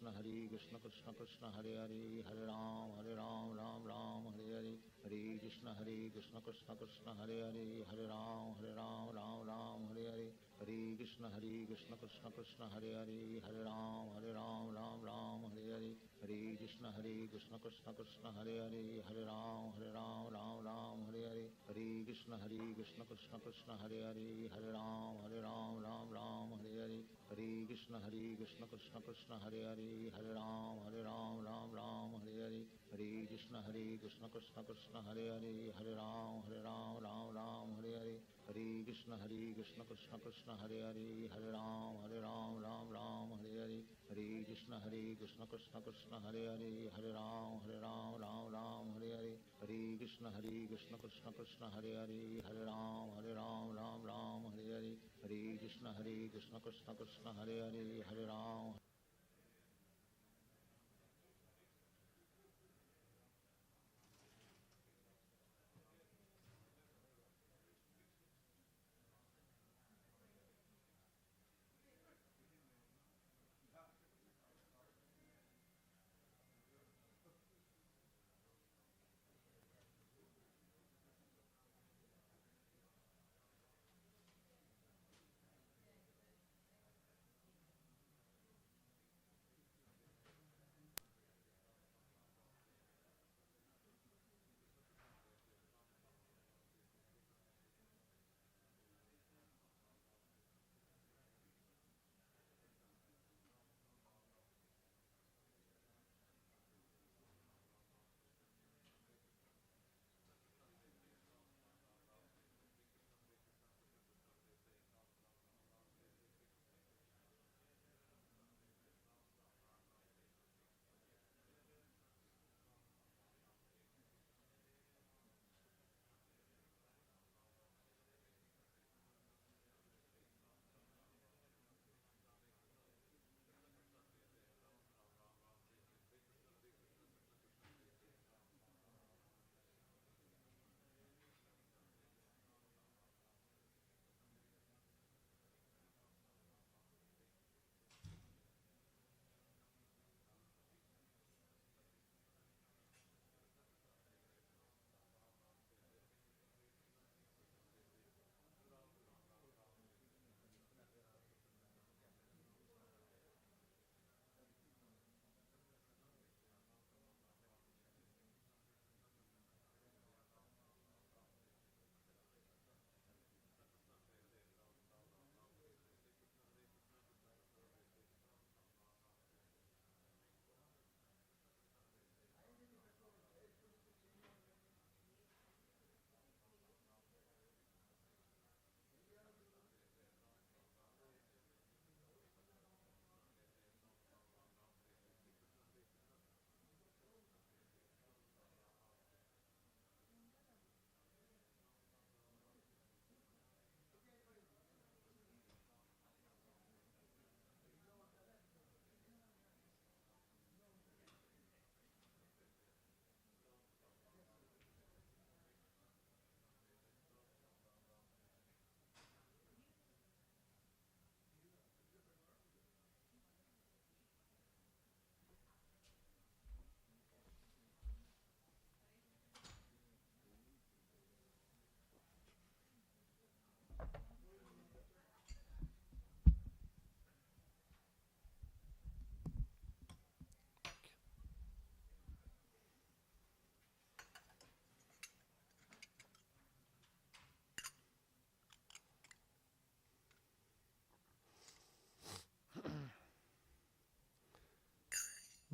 Krishna Krishna Krishna Hare Hare Hare Ram Ram Ram Hare Hare Hare Krishna Krishna Krishna Hare Hare Hare Ram Ram Hare Hare Hare Krishna Krishna Krishna Hare Hare Hare Ram Ram Hare Hare Hare Krishna Krishna Krishna Hare Hare Hare Ram Ram Hare Hare Hare Krishna Krishna Krishna Hare Hare Hare Ram Ram Hare Hare Hare Krishna Krishna Krishna Hare Hare Hare Ram Ram Hare Hare Hare Krishna Krishna Krishna Hare Hare Hare Ram Hare Hare Hare Krishna Krishna Krishna Hare Hare Hare Ram Hare Hare Hare Krishna Krishna Krishna Hare Hare Hare Ram Hare Hare Hare Krishna Krishna Krishna Hare Hare Hare Ram Hare Hare Hare Krishna Krishna Krishna Hare Hare Hare Ram.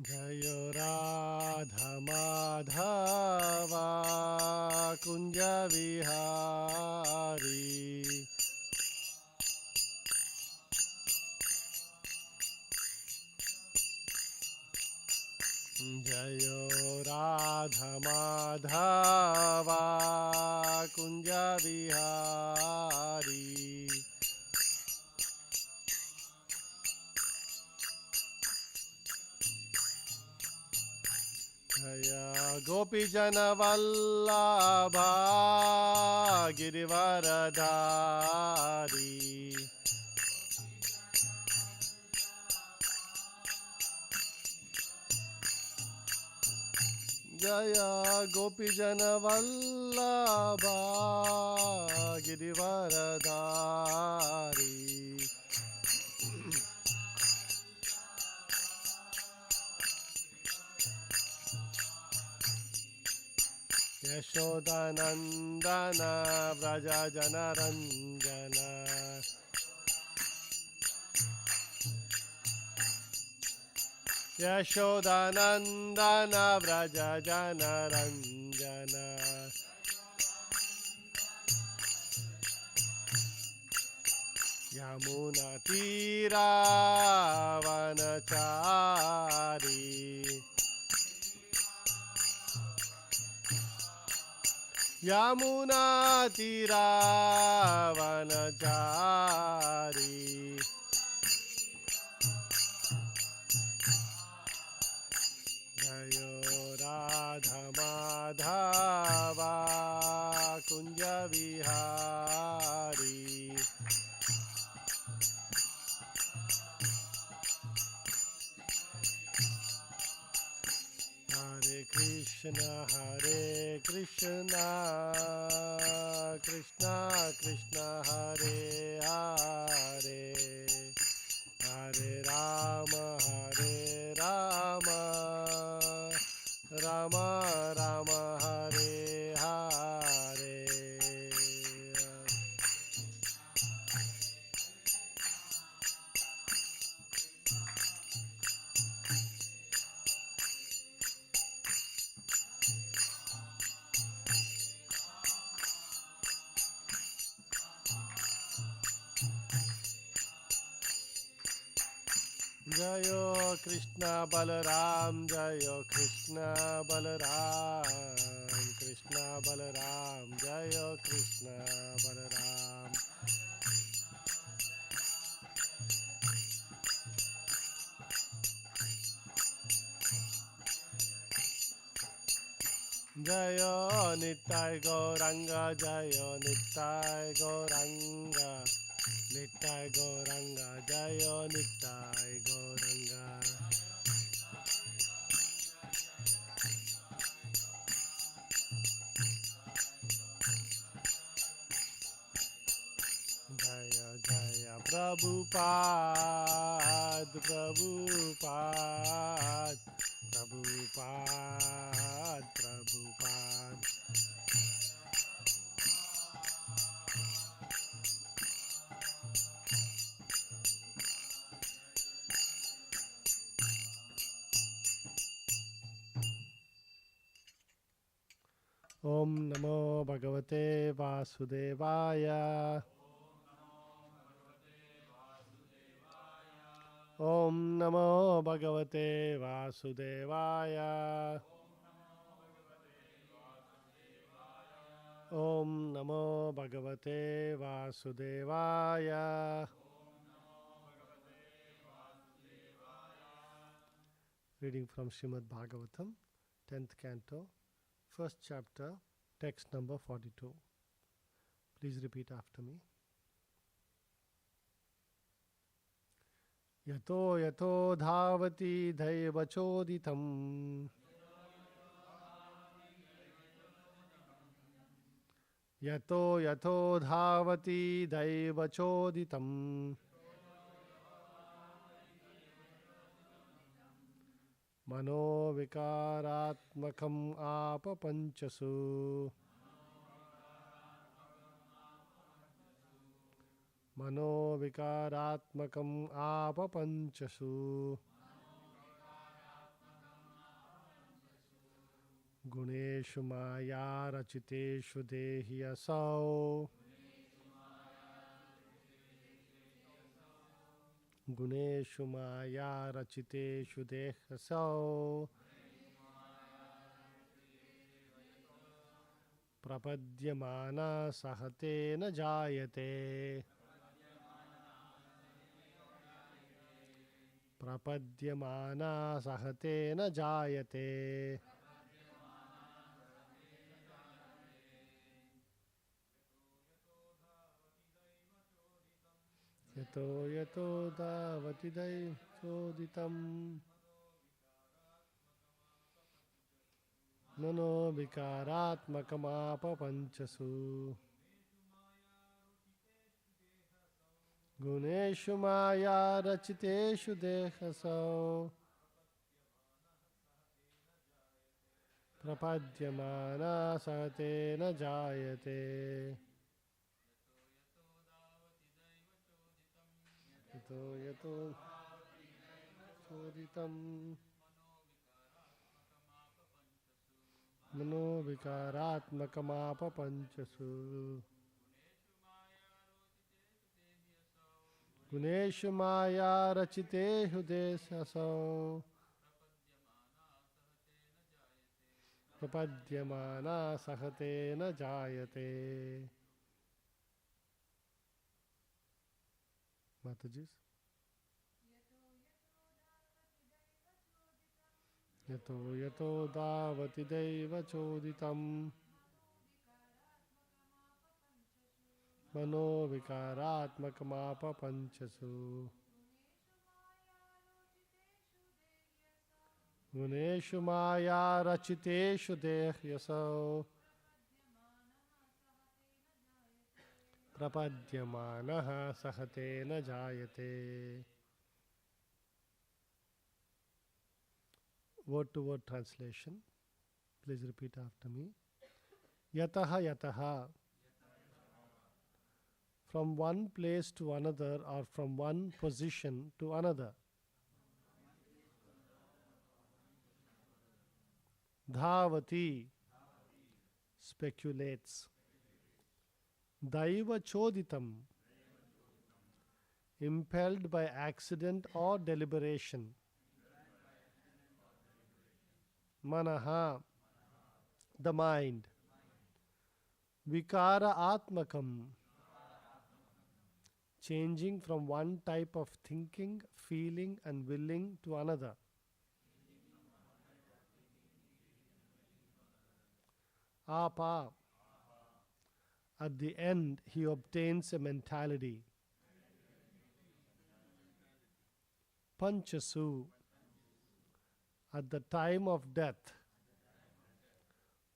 Jayo Radha Madhava Kunja Vihari Jayo Radha Madhava Kunja Vihari Jaya Gopi Jana Vallabha Girivaradhari जय गोपीजनवल्लभा गिरिवरधारी यशोदानन्दन व्रज जनरञ्जन यशोदानन्दन व्रज जनरञ्जन यमुनातीरावनचारी यमुनातीरावनचारी जयो राधमाधवा कुञ्जविहारी हरे कृष्ण कृष्ण कृष्ण हरे हरे हरे राम राम राम हरे हरे जयो कृष्ण बलराम जयो कृष्ण बलराम जयो कृष्ण बलराम जयो नित्य गौरंग जयो नित्य गौरंग नित्य गौरंग जयो नित्य गौरंग जय जय प्रभुपाद प्रभुपाद प्रभुपाद प्रभुपाद ओम नमो भगवते वासुदेवाय ओम नमो भगवते वासुदेवाय ओम नमो भगवते वासुदेवाय Reading from Srimad Bhagavatam, 10th canto, first chapter, text number 42. Please repeat after me. यतो यतो धावति दैवचोदितम् यतो यतो धावति दैवचोदितम् मनोविकारात्मकम् आपपञ्चसु मनोविकारात्मकम् आपपञ्चसु गुणेषु माया रचितेषु देहि असौ गुणेषु माया रचितेषु देहसौ प्रपद्यमाना सहते न जायते प्रपद्यमाना सहते न जायते यतो यतो धावति दैवचोदितम् Mano vikaratmakamaapa panchasu. Guneshu maya rachiteshu dehasau. Prapadyamana satena jayate. Yato yato choditam. Mano vikaratmakamaapa panchasu. Guneshu maya rachitehu desasau. Prapadyamana sahatena jayate. Mataji's. Yato yato davati deva choditam. Mano vikaratmakamaapa panchasu. Guneshu maya rachiteshu dehyasau. Prapadyamanaha sahatena jayate. Word to word translation. Please repeat after me. Yataha yataha. From one place to another or from one position to another. Dhavati. Speculates. Daiva choditam. Impelled by accident or deliberation. Manaha. The mind. Vikara atmakam. Changing from one type of thinking, feeling and willing to another. Apa. At the end, he obtains a mentality. Panchasu. At the time of death,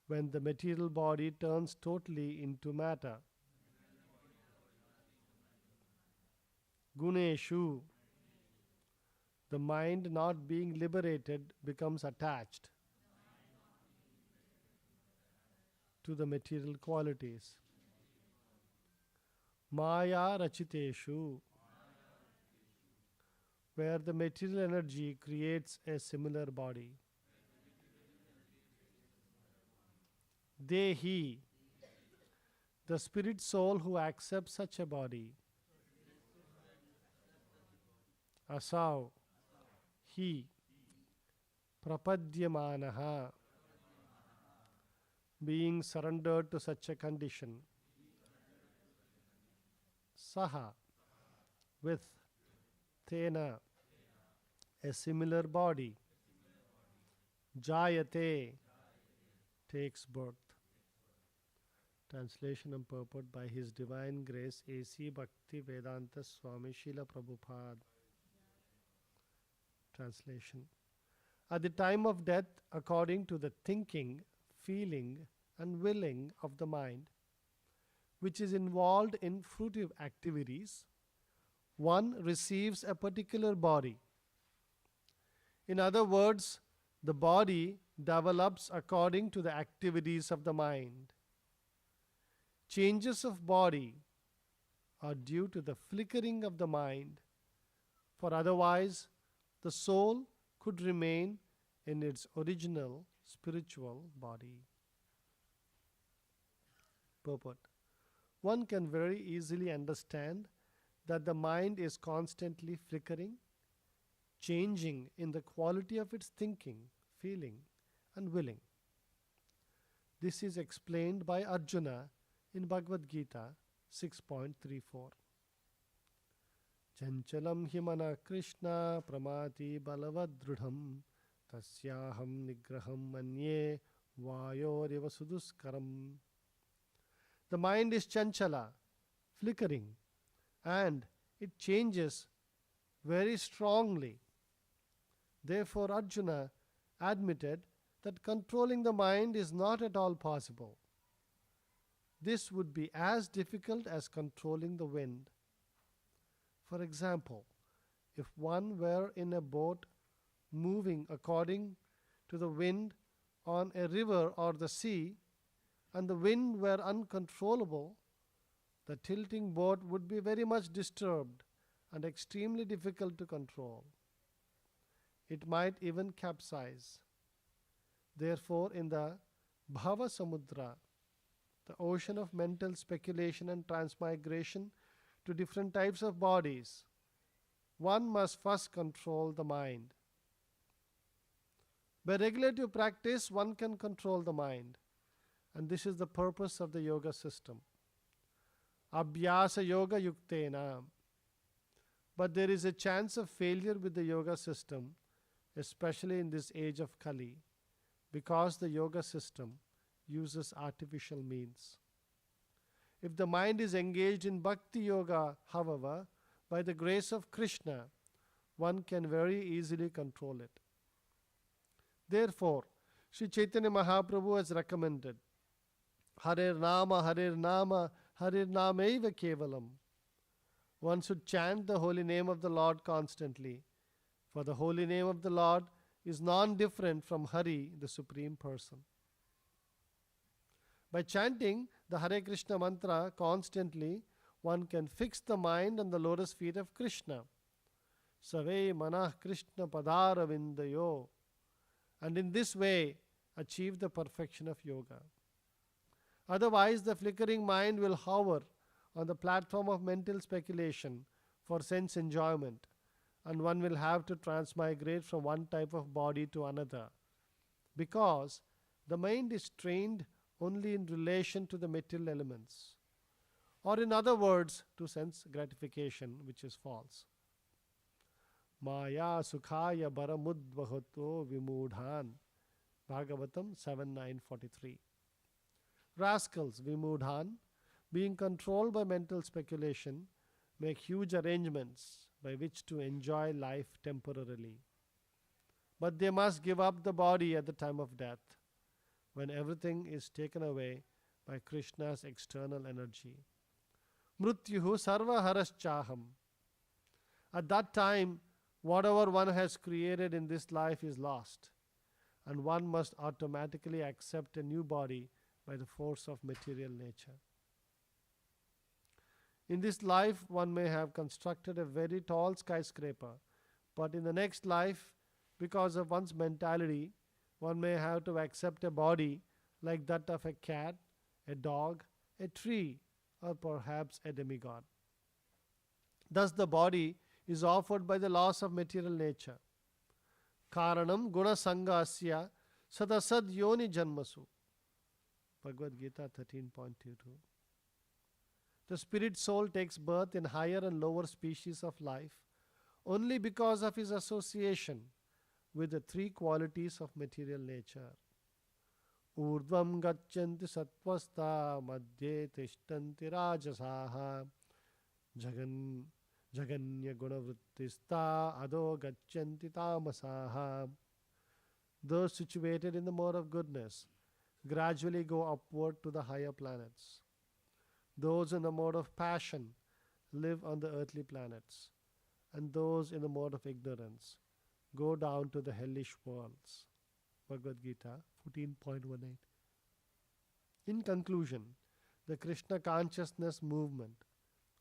when the material body turns totally into matter. Guneshu. The mind not being liberated becomes attached to the material qualities. Maya rachiteshu. Where the material energy creates a similar body. Dehi. The spirit soul who accepts such a body. Asau. He. Prapadyamanaha. Being surrendered to such a condition. Saha. With. Tena. A similar body. Jayate. Takes birth. Translation and purport by His Divine Grace A.C. Bhakti Vedanta Swami Srila Prabhupada. Translation. At the time of death, according to the thinking, feeling and willing of the mind, which is involved in fruitive activities, one receives a particular body. In other words, the body develops according to the activities of the mind. Changes of body are due to the flickering of the mind, for otherwise the soul could remain in its original spiritual body. Purport. One can very easily understand that the mind is constantly flickering, changing in the quality of its thinking, feeling and willing. This is explained by Arjuna in Bhagavad Gita 6.34. Chanchalam himana Krishna pramati balavadrudham tasyaham nigraham manye vayoriva suduskaram. The mind is chanchala, flickering, and it changes very strongly. Therefore Arjuna admitted that controlling the mind is not at all possible. This would be as difficult as controlling the wind. For example, if one were in a boat moving according to the wind on a river or the sea, and the wind were uncontrollable, the tilting boat would be very much disturbed and extremely difficult to control. It might even capsize. Therefore, in the Bhava Samudra, the ocean of mental speculation and transmigration to different types of bodies, one must first control the mind. By regulative practice, one can control the mind, and this is the purpose of the yoga system. Abhyasa yoga yuktena. But there is a chance of failure with the yoga system, especially in this age of Kali, because the yoga system uses artificial means. If the mind is engaged in bhakti yoga, however, by the grace of Krishna, one can very easily control it. Therefore, Sri Chaitanya Mahaprabhu has recommended Harer Nama, Harer Nama, Harer Namaiva Kevalam. One should chant the holy name of the Lord constantly, for the holy name of the Lord is non-different from Hari, the Supreme Person. By chanting the Hare Krishna mantra constantly, one can fix the mind on the lotus feet of Krishna. Save manah Krishna padara vindayo. And in this way achieve the perfection of yoga. Otherwise, the flickering mind will hover on the platform of mental speculation for sense enjoyment, and one will have to transmigrate from one type of body to another, because the mind is trained only in relation to the material elements, or in other words, to sense gratification, which is false. Maya sukhaya baramudvahato vimudhan. Bhagavatam 7.9.43. Rascals, vimudhan, being controlled by mental speculation, make huge arrangements by which to enjoy life temporarily. But they must give up the body at the time of death, when everything is taken away by Krishna's external energy. Mrityuhu sarva haraschaham. At that time, whatever one has created in this life is lost, and one must automatically accept a new body by the force of material nature. In this life, one may have constructed a very tall skyscraper, but in the next life, because of one's mentality, one may have to accept a body like that of a cat, a dog, a tree, or perhaps a demigod. Thus, the body is offered by the laws of material nature. Karanam guna sangasya sadasad yoni janmasu. Bhagavad Gita 13.22. The spirit soul takes birth in higher and lower species of life only because of his association with the three qualities of material nature. Urdvam gacchanti sattvasta madhye tishtanti rajasaha jaganya gunavrittista ado gacchanti tamasaha. Those situated in the mode of goodness gradually go upward to the higher planets. Those in the mode of passion live on the earthly planets, and those in the mode of ignorance go down to the hellish worlds. Bhagavad Gita 14.18. In conclusion, the Krishna consciousness movement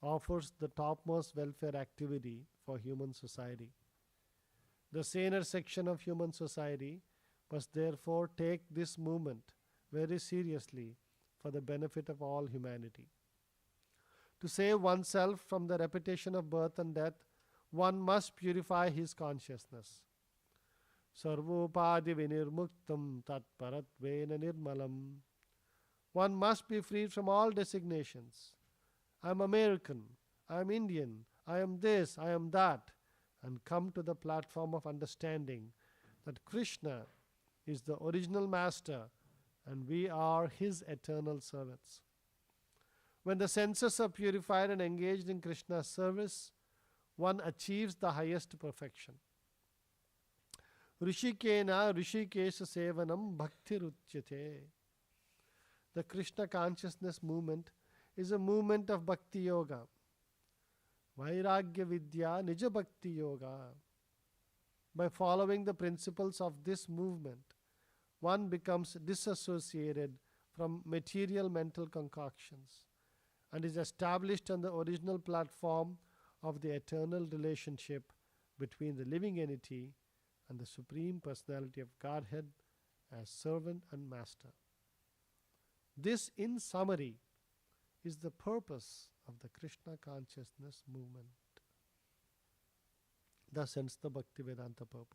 offers the topmost welfare activity for human society. The saner section of human society must therefore take this movement very seriously for the benefit of all humanity. To save oneself from the repetition of birth and death, one must purify his consciousness. Sarvopadi vinirmuktam tatparatvena nirmalam. One must be freed from all designations. I am American, I am Indian, I am this, I am that, and come to the platform of understanding that Krishna is the original master and we are his eternal servants. When the senses are purified and engaged in Krishna's service, one achieves the highest perfection. Rishikena Rishikesha Sevanam Bhaktiruchyate. The Krishna consciousness movement is a movement of Bhakti Yoga. Vairagya Vidya Nija Bhakti Yoga. By following the principles of this movement, one becomes disassociated from material mental concoctions and is established on the original platform of the eternal relationship between the living entity and the Supreme Personality of Godhead as servant and master. This, in summary, is the purpose of the Krishna consciousness movement. Thus ends the Bhaktivedanta purport.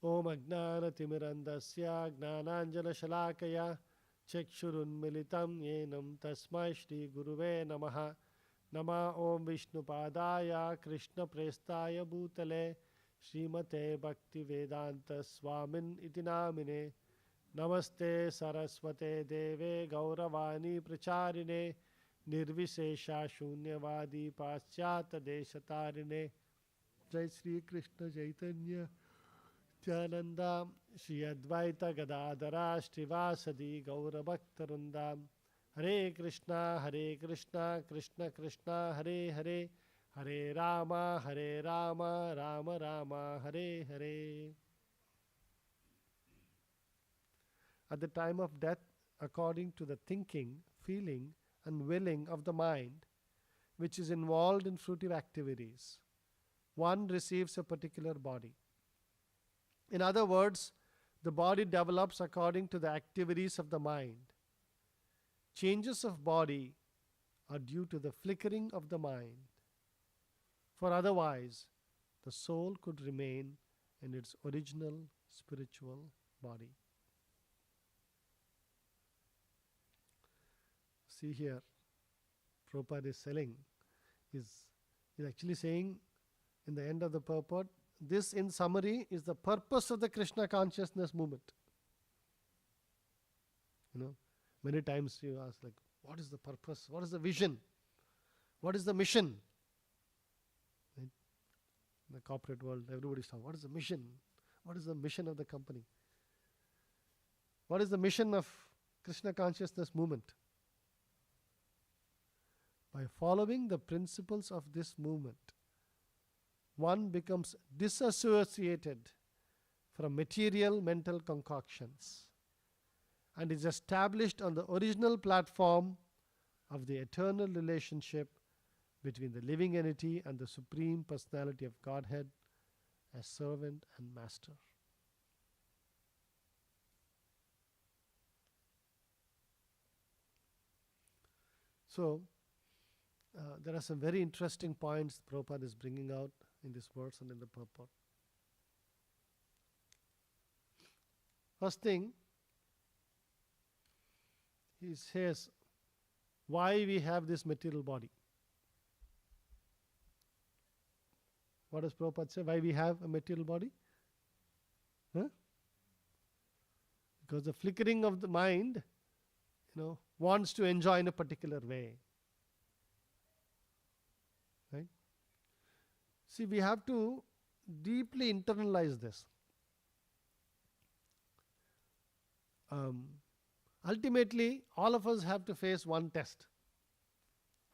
Om Ajnana Timirandasya Gnananjana Shalakaya Chakshurunmilitam Yenam Tasmai Shri Guruve Namaha. Nama Om Vishnupadaya Krishna Prestaya Bhutale Srimate Bhaktivedanta Swamin Iti Namine. Namaste Saraswate Deve Gauravani Pracharine Nirvishesha Shunyavadi Paschata Deshatarine. Jai Sri Krishna Chaitanya Nityananda Shri Advaita Gadadara Srivasadi Gaura Bhaktarundam. Hare Krishna Krishna Krishna Hare Hare Hare Rama Rama Rama Hare Hare. At the time of death, according to the thinking, feeling and willing of the mind, which is involved in fruitive activities, one receives a particular body. In other words, the body develops according to the activities of the mind. Changes of body are due to the flickering of the mind, for otherwise the soul could remain in its original spiritual body. See here, Prabhupada is actually saying in the end of the purport, this in summary is the purpose of the Krishna consciousness movement. Many times you ask, like, what is the purpose? What is the vision? What is the mission? In the corporate world, everybody's talking, what is the mission? What is the mission of the company? What is the mission of Krishna consciousness movement? By following the principles of this movement, one becomes disassociated from material mental concoctions and is established on the original platform of the eternal relationship between the living entity and the Supreme Personality of Godhead as servant and master. So, there are some very interesting points Prabhupada is bringing out in this verse and in the purport. First thing, he says why we have this material body. What does Prabhupada say? Why we have a material body? Because the flickering of the mind, wants to enjoy in a particular way. Right? See, we have to deeply internalize this. Ultimately, all of us have to face one test.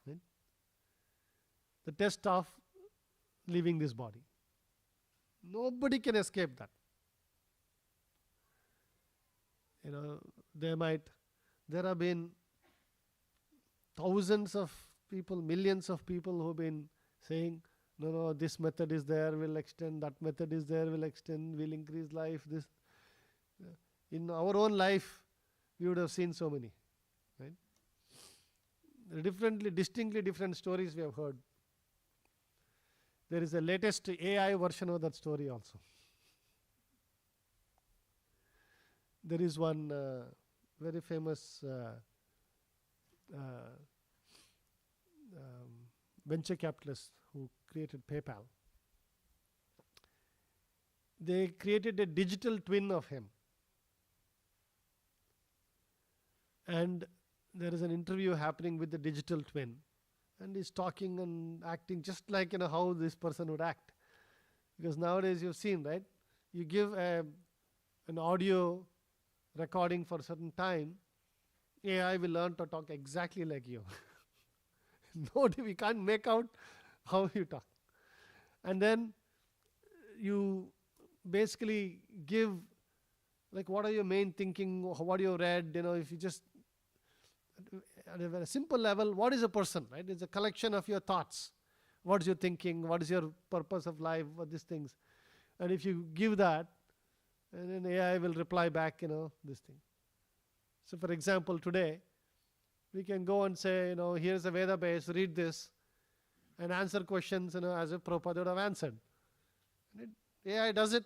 Right? The test of leaving this body. Nobody can escape that. There have been thousands of people, millions of people who have been saying, no, this method is there, will extend, that method is there, will extend, will increase life, this. In our own life, we would have seen so many. Right? Distinctly different stories we have heard. There is a latest AI version of that story also. There is one very famous venture capitalist who created PayPal. They created a digital twin of him. And there is an interview happening with the digital twin. And he's talking and acting just like how this person would act. Because nowadays you've seen, right? you give an audio recording for a certain time, AI will learn to talk exactly like you. No, we can't make out how you talk. And then you basically give, like, what are your main thinking, what you read, if you just, at a very simple level, what is a person, right? It's a collection of your thoughts. What's your thinking, what is your purpose of life, what these things. And if you give that, and then AI will reply back, this thing. So for example, today, we can go and say, here's a Veda base, read this, and answer questions, as if Prabhupada would have answered. And AI does it.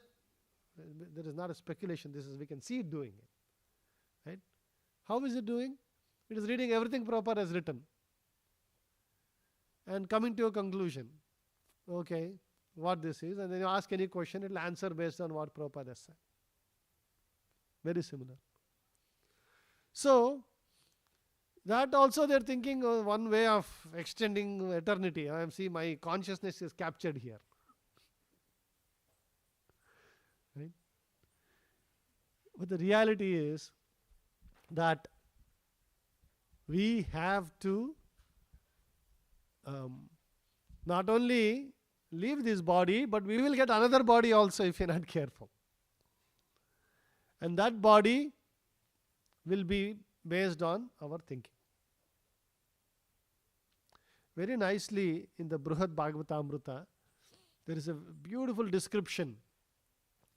There is not a speculation. We can see it doing it. Right? How is it doing? It is reading everything Prabhupada has written and coming to a conclusion. Okay, what this is, and then you ask any question, it will answer based on what Prabhupada has said. Very similar. So, that also they're thinking one way of extending eternity. I see my consciousness is captured here. Right? But the reality is that we have to not only leave this body, but we will get another body also if you're not careful. And that body will be based on our thinking. Very nicely in the Brihad Bhagavatamrita, there is a beautiful description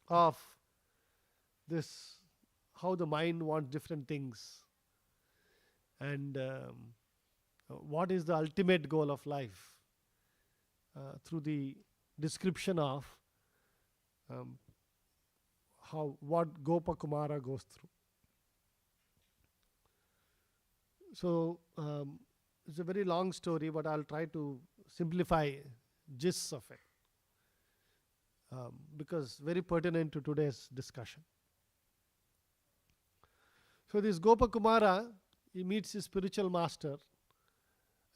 of this, how the mind wants different things, and what is the ultimate goal of life, through the description of what Gopakumara goes through. So it's a very long story, but I'll try to simplify gists of it, because very pertinent to today's discussion. So this Gopakumara, he meets his spiritual master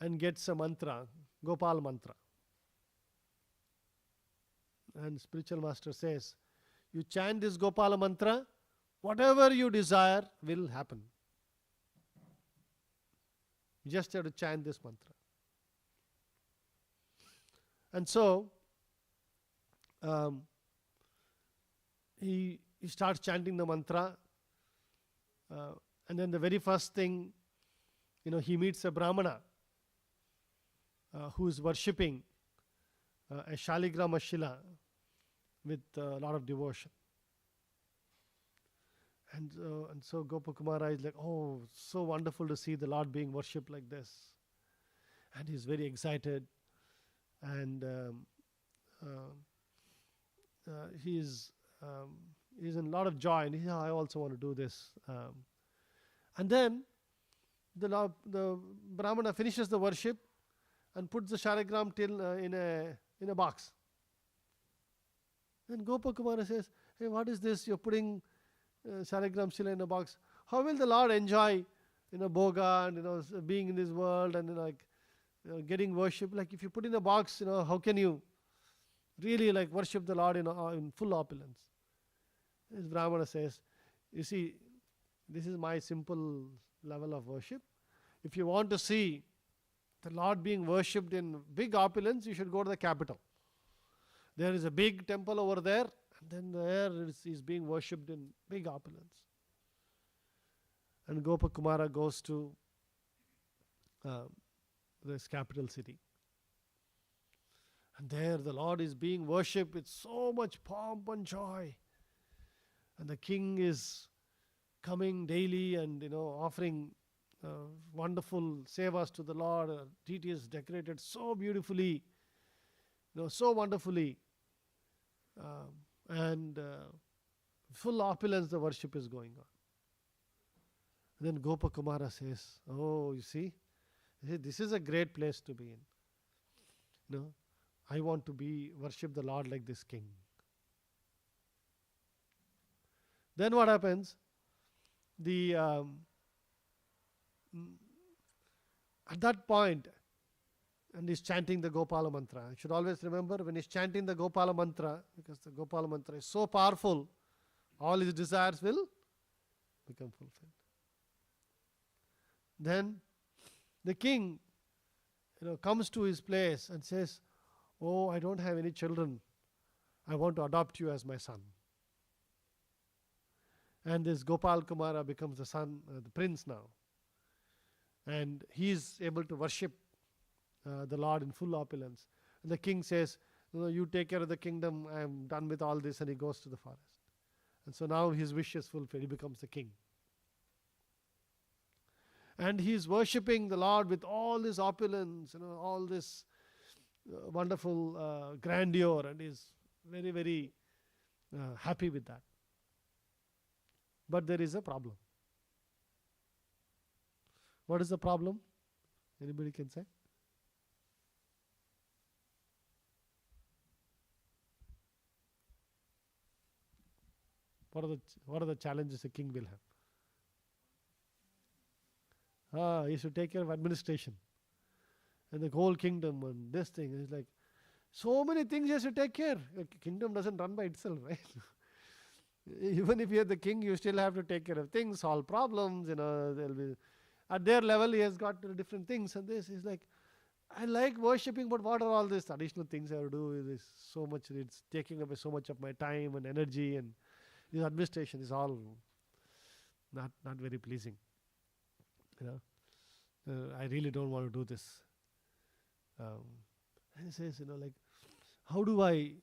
and gets a mantra, Gopal mantra. And spiritual master says, you chant this Gopala mantra, whatever you desire will happen. You just have to chant this mantra. And so, he starts chanting the mantra, and then the very first thing, he meets a Brahmana who is worshipping a Shaligrama Shila with a lot of devotion. And so Gopakumara is like, oh, so wonderful to see the Lord being worshipped like this. And he's very excited. And he's in a lot of joy. And I also want to do this. And then the Brahmana finishes the worship and puts the Shaligram till in a box. And Gopakumara says, hey, what is this? You're putting Shaligram Shila in a box. How will the Lord enjoy, Bhoga and, being in this world and, getting worship? Like, if you put in a box, how can you really, worship the Lord in full opulence? This Brahmana says, you see, this is my simple level of worship. If you want to see the Lord being worshipped in big opulence, you should go to the capital. There is a big temple over there, and then there is being worshipped in big opulence. And Gopakumara goes to this capital city. And there the Lord is being worshipped with so much pomp and joy. And the king is coming daily and offering wonderful sevas to the Lord. Deity is decorated so beautifully, so wonderfully. And full opulence the worship is going on. And then Gopakumara says, oh, you see, this is a great place to be in. I want to worship the Lord like this king. Then what happens? At that point, and he's chanting the Gopala mantra. You should always remember when he's chanting the Gopala mantra, because the Gopala mantra is so powerful, all his desires will become fulfilled. Then the king, comes to his place and says, "Oh, I don't have any children. I want to adopt you as my son." And this Gopal Kumara becomes the son, the prince now. And he is able to worship the Lord in full opulence. And the king says, "You take care of the kingdom. I am done with all this." And he goes to the forest. And so now his wish is fulfilled. He becomes the king. And he is worshipping the Lord with all this opulence, all this wonderful grandeur, and is very, very happy with that. But there is a problem. What is the problem? Anybody can say? What are the challenges a king will have? He should take care of administration and the whole kingdom and this thing. It's like so many things he has to take care. The kingdom doesn't run by itself, right? Even if you're the king, you still have to take care of things, solve problems. There'll be at their level. He has got different things, and this is like, I like worshipping, but what are all these additional things I have to do? It is so much. It's taking away so much of my time and energy, and this administration is all not very pleasing. I really don't want to do this. And he says, how do I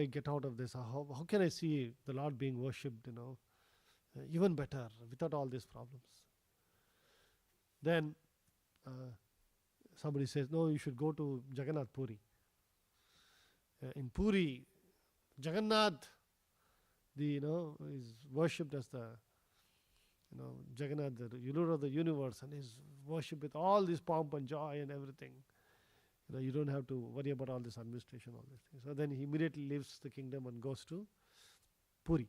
get out of this? How can I see the Lord being worshipped, even better without all these problems? Then somebody says, "No, you should go to Jagannath Puri." In Puri, Jagannath, is worshipped as the Jagannath, the ruler of the universe, and is worshipped with all this pomp and joy and everything. You don't have to worry about all this administration, all these things. So then he immediately leaves the kingdom and goes to Puri.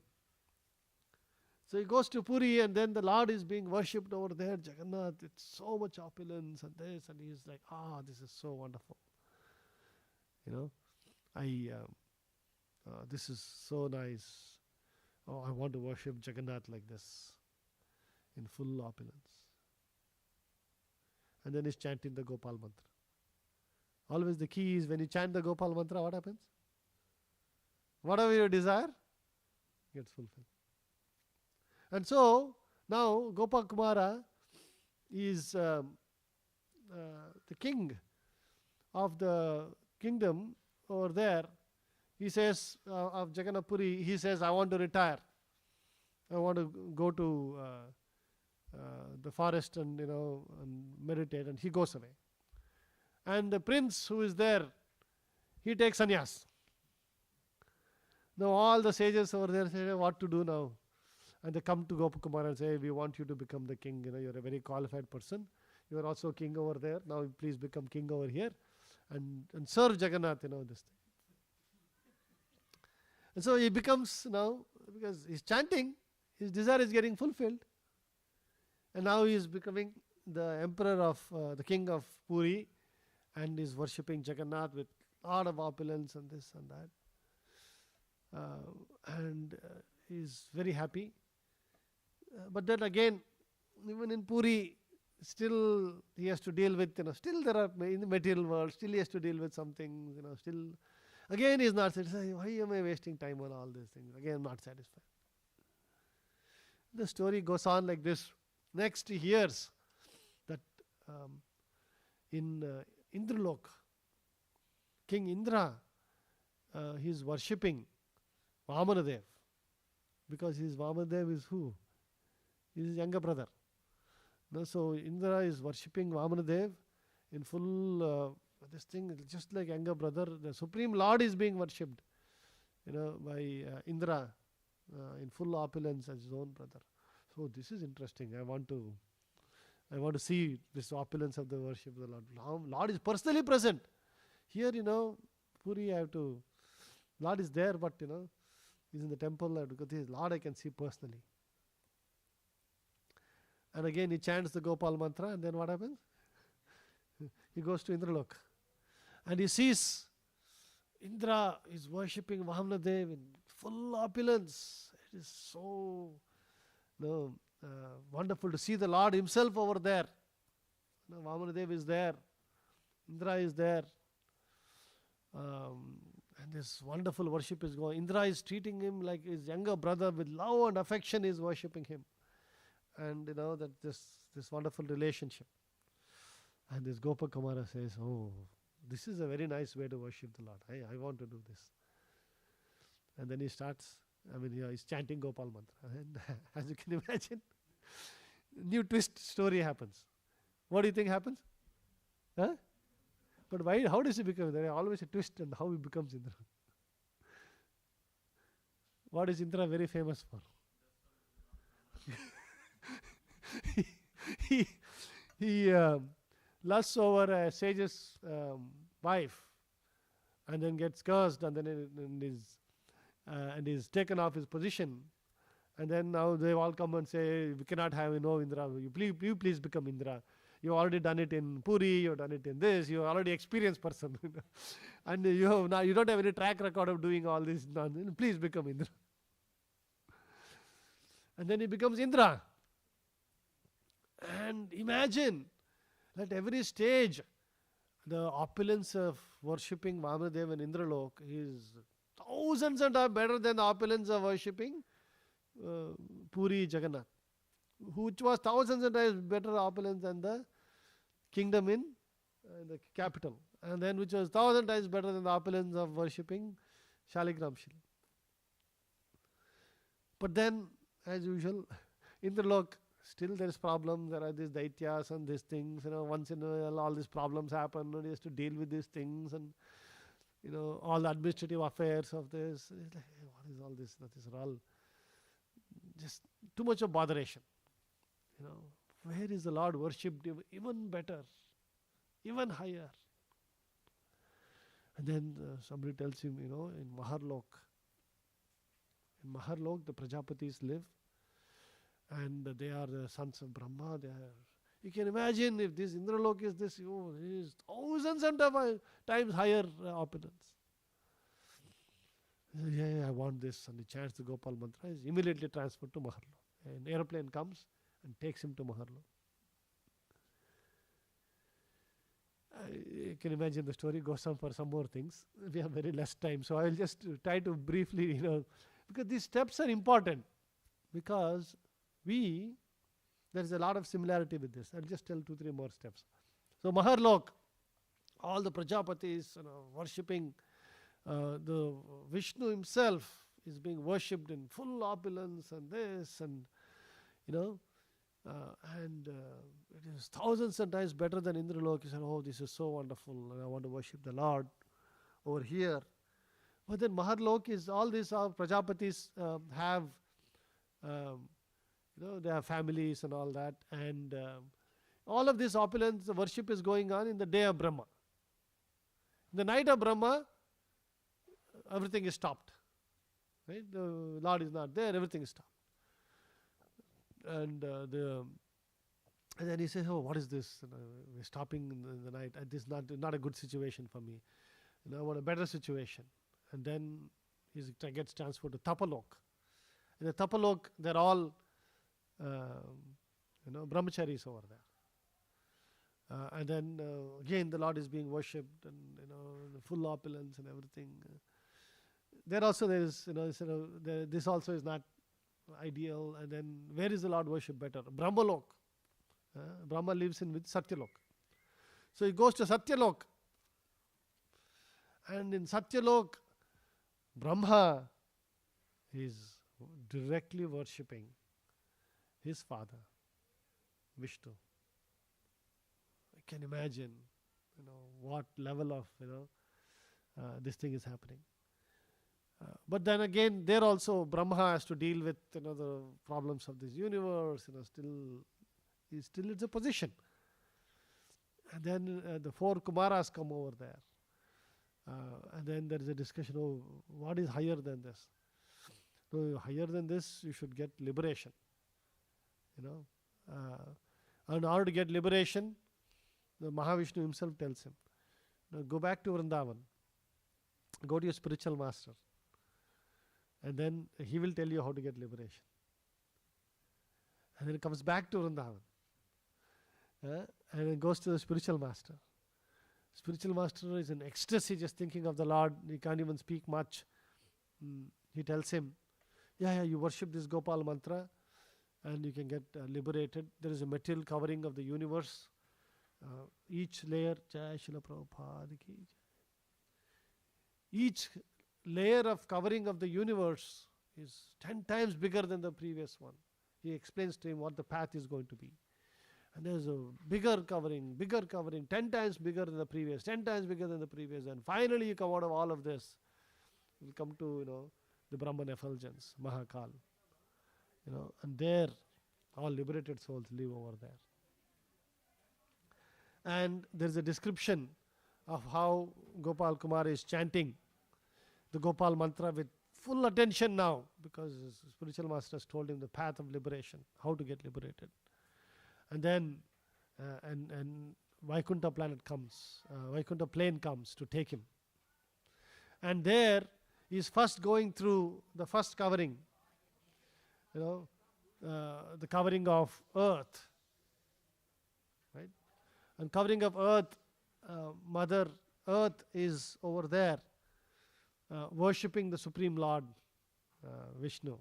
So he goes to Puri, and then the Lord is being worshipped over there, Jagannath. It's so much opulence and this, and he's like, this is so wonderful. This is so nice. I want to worship Jagannath like this, in full opulence. And then he's chanting the Gopal mantra. Always the key is when you chant the Gopal mantra, what happens? Whatever you desire gets fulfilled. And so now Gopal Kumara is the king of the kingdom over there. He says, of Jagannath Puri, he says, "I want to retire. I want to go to the forest and meditate," and he goes away. And the prince who is there, he takes sannyas. Now all the sages over there say, "What to do now?" And they come to Gopakumara and say, "We want you to become the king. You're a very qualified person. You are also king over there. Now please become king over here and serve Jagannath, this thing." And so he becomes now, because he's chanting, his desire is getting fulfilled. And now he is becoming the emperor of, the king of Puri, and is worshipping Jagannath with a lot of opulence and this and that. And he's very happy. But then again, even in Puri, still he has to deal with, still there are, in the material world, still he has to deal with some things, still. Again he is not satisfied. Why am I wasting time on all these things? Again, not satisfied. The story goes on like this. Next he hears that in Indralok, King Indra, he is worshipping Vamanadev, because his Vamanadev is who? He is his younger brother. So Indra is worshipping Vamanadev in full this thing, just like younger brother. The Supreme Lord is being worshipped, by Indra in full opulence as his own brother. So this is interesting. I want to see this opulence of the worship of the Lord. Lord is personally present. Here, Puri, Lord is there, but he's in the temple. I have to go to his Lord, I can see personally. And again he chants the Gopal mantra, and then what happens? He goes to Indralok. And he sees Indra is worshipping Vamanadev in full opulence. It is so wonderful to see the Lord himself over there. Vamanadev is there. Indra is there. And this wonderful worship is going. Indra is treating him like his younger brother with love and affection. He is worshipping him. And that this wonderful relationship. And this Gopa Kumara says, oh, this is a very nice way to worship the Lord. I want to do this. And then he starts, he's chanting Gopal mantra. And as you can imagine, new twist story happens. What do you think happens? Huh? But why? How does he become? There is always a twist and how he becomes Indra. What is Indra very famous for? he lusts over a sage's wife, and then gets cursed, and then is taken off his position, and then now they all come and say, we cannot have Indra. You please become Indra. You've already done it in Puri. You've done it in this. You're already experienced person, and you don't have any track record of doing all this nonsense. Please become Indra. And then he becomes Indra. And imagine at every stage, the opulence of worshipping Vamanadev and Indralok is thousands and are better than the opulence of worshipping Puri Jagannath, which was thousands and times better opulence than the kingdom in the capital, and then which was 1,000 times better than the opulence of worshipping Shaligram Shil. But then, as usual, Indralok, still there is problems. There are these daityas and these things. Once in a while, all these problems happen, and he has to deal with these things, and all the administrative affairs of this. It's like, hey, what is all this? That is all just too much of botheration. Where is the Lord worshipped even better, even higher? And then somebody tells him, in Maharlok. In Maharlok, the Prajapatis live, and they are the sons of Brahma. You can imagine if this Indralok is this, it is thousands and times higher opulence. Yeah, I want this. And he chants the Gopal mantra. He is immediately transferred to Maharlok. An aeroplane comes and takes him to Maharlok. You can imagine the story goes on for some more things. We have very less time, so I will just try to briefly, because these steps are important, because there is a lot of similarity with this. I'll just tell 2-3 more steps. So Maharlok, all the Prajapatis worshipping the Vishnu himself is being worshipped in full opulence and this and it is thousands and times better than Indralok. He said, oh, this is so wonderful, and I want to worship the Lord over here. But then Maharlok is all these Prajapatis have they have families and all that, and all of this opulence, the worship is going on in the day of Brahma. In the night of Brahma, everything is stopped. Right? The Lord is not there, everything is stopped. And then he says, oh, what is this? We're stopping in the night. This is not a good situation for me. I want a better situation. And then he gets transferred to Tapalok. In the Tapalok, they're all brahmacharis over there. And then again the Lord is being worshipped, and the full opulence and everything. There also there is this also is not ideal. And then where is the Lord worship better? Brahmalok. Brahma lives in with Satyalok. So he goes to Satyalok, and in Satyalok, Brahma is directly worshipping his father, Vishnu. I can imagine, what level of, this thing is happening. But then again, there also Brahma has to deal with, the problems of this universe. Still it's a position. And then the 4 Kumaras come over there. And then there is a discussion, what is higher than this? So higher than this, you should get liberation. In order to get liberation, the Mahavishnu himself tells him, go back to Vrindavan, go to your spiritual master, and then he will tell you how to get liberation. And then it comes back to Vrindavan, and it goes to the spiritual master. Spiritual master is in ecstasy just thinking of the Lord. He can't even speak much. He tells him, you worship this Gopal mantra and you can get liberated. There is a material covering of the universe. Each layer, Jai Srila Prabhupada ki Jai. Each layer of covering of the universe is 10 times bigger than the previous one. He explains to him what the path is going to be. And there's a bigger covering, 10 times bigger than the previous, 10 times bigger than the previous. And finally you come out of all of this. You'll come to, the Brahman effulgence, Mahakal. And there all liberated souls live over there. And there's a description of how Gopal Kumar is chanting the Gopal mantra with full attention now, because his spiritual master has told him the path of liberation, how to get liberated. And then and Vaikuntha Vaikuntha plane comes to take him. And there he is first going through the first covering, the covering of earth, right? And covering of earth, Mother Earth is over there, worshipping the Supreme Lord, Vishnu.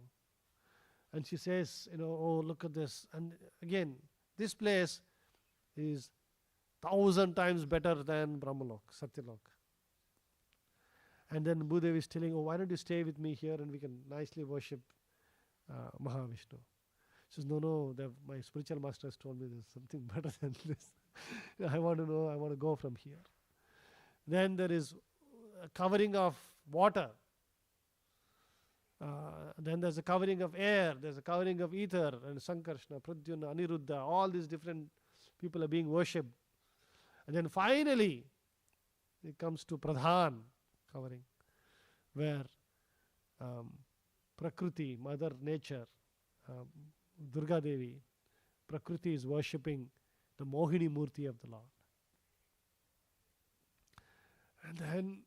And she says, oh, look at this. And again, this place is 1,000 times better than Brahmalok, Satyalok. And then Bhudevi is telling, why don't you stay with me here and we can nicely worship Mahavishnu. She says, no, my spiritual master has told me there's something better than this. I want to go from here. Then there is a covering of water. Then there's a covering of air, there's a covering of ether, and Sankarshna, Pradyumna, Aniruddha, all these different people are being worshipped. And then finally, it comes to Pradhan covering, where Prakriti, Mother Nature, Durga Devi, Prakriti is worshipping the Mohini Murti of the Lord. And then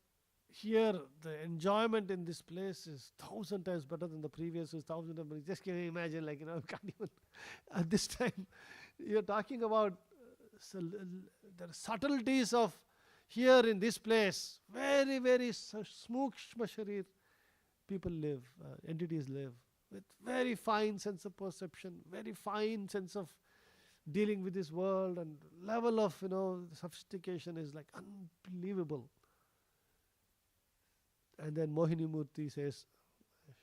here, the enjoyment in this place is 1,000 times better than the previous. Is 1,000 times. Just can you imagine, can't even. At this time, you're talking about the subtleties of here in this place. Very, very smukshma sharir people live, entities live with very fine sense of perception, very fine sense of dealing with this world, and level of sophistication is like unbelievable. And then Mohini Murti says,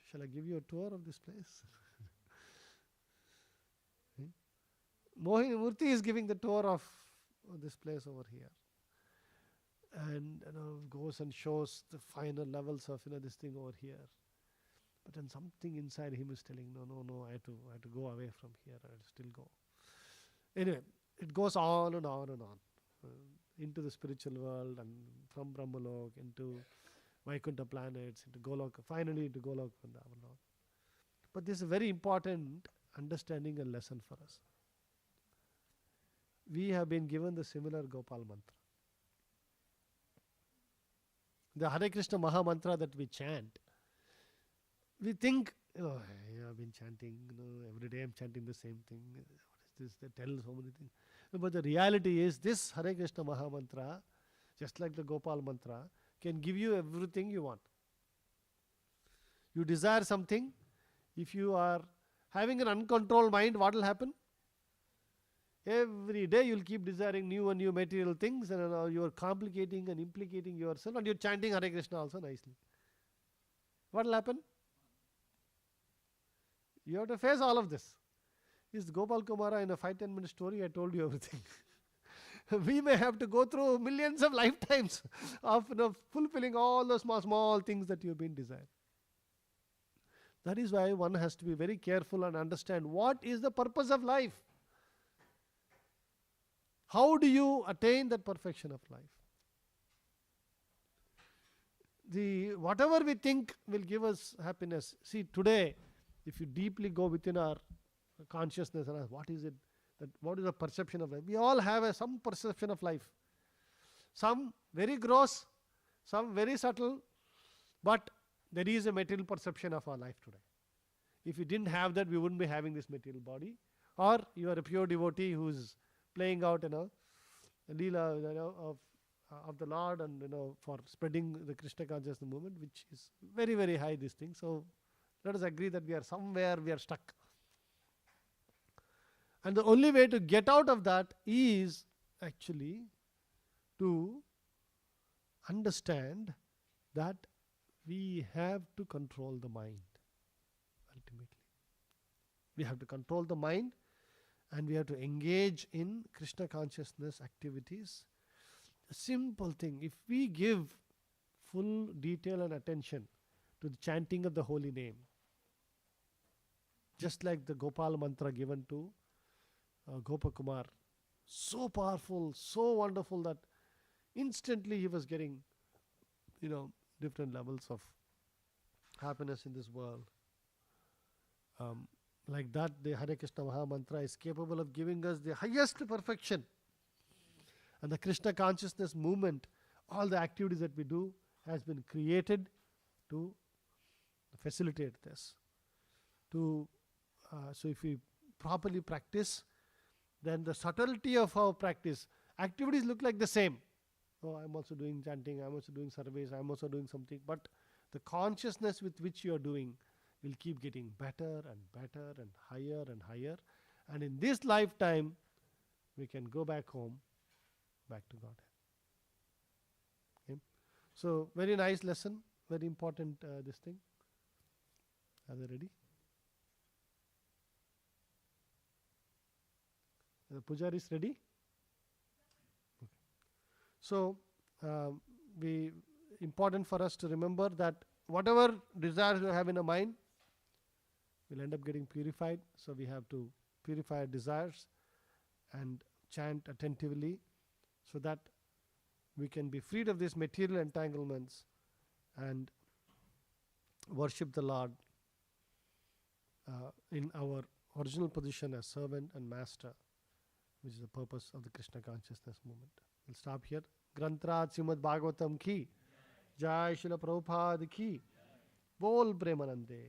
shall I give you a tour of this place? Mohini Murti is giving the tour of this place over here. And goes and shows the finer levels of this thing over here. But then something inside him is telling, no, I have to go away from here. I have to still go. Anyway, it goes on and on and on. Into the spiritual world, and from Brahmalok into Vaikuntha planets, into Goloka, finally into Goloka Vrindavan. But this is a very important understanding and lesson for us. We have been given the similar Gopal mantra. The Hare Krishna Maha Mantra that we chant, we think, I've been chanting, every day I'm chanting the same thing. What is this? They tell so many things. But the reality is, this Hare Krishna Maha Mantra, just like the Gopal mantra, can give you everything you want. You desire something, if you are having an uncontrolled mind, what will happen? Every day you will keep desiring new and new material things, and you are complicating and implicating yourself, and you are chanting Hare Krishna also nicely. What will happen? You have to face all of this. Is Gopal Kumara in a 5-10 minute story? I told you everything. We may have to go through millions of lifetimes of fulfilling all the small things that you've been desiring. That is why one has to be very careful and understand what is the purpose of life. How do you attain that perfection of life? Whatever we think will give us happiness. See, today, if you deeply go within our consciousness and ask, what is it that what is the perception of life? We all have some perception of life. Some very gross, some very subtle, but there is a material perception of our life today. If we didn't have that, we wouldn't be having this material body. Or you are a pure devotee who's playing out, the Leela, of the Lord, and for spreading the Krishna consciousness movement, which is very, very high, this thing. So let us agree that we are somewhere, we are stuck. And the only way to get out of that is actually to understand that we have to control the mind. Ultimately, we have to control the mind, and we have to engage in Krishna consciousness activities. A simple thing, if we give full detail and attention to the chanting of the holy name, just like the Gopal mantra given to Gopakumar, so powerful, so wonderful that instantly he was getting different levels of happiness in this world. Like that, the Hare Krishna Maha Mantra is capable of giving us the highest perfection. And the Krishna consciousness movement, all the activities that we do, has been created to facilitate this. So if we properly practice, then the subtlety of our practice, activities look like the same. Oh, I'm also doing chanting, I'm also doing surveys, I'm also doing something. But the consciousness with which you are doing will keep getting better and better and higher and higher. And in this lifetime, we can go back home, back to Godhead. Okay? So, very nice lesson, very important this thing. Are they ready? The Pujari is ready? Okay. So, important for us to remember that whatever desires you have in a mind will end up getting purified. So, we have to purify our desires and chant attentively so that we can be freed of these material entanglements and worship the Lord in our original position as servant and master, which is the purpose of the Krishna consciousness movement. We'll stop here. Grantraj Srimad Bhagavatam ki, Jai Srila Prabhupada ki, Bol Premanande.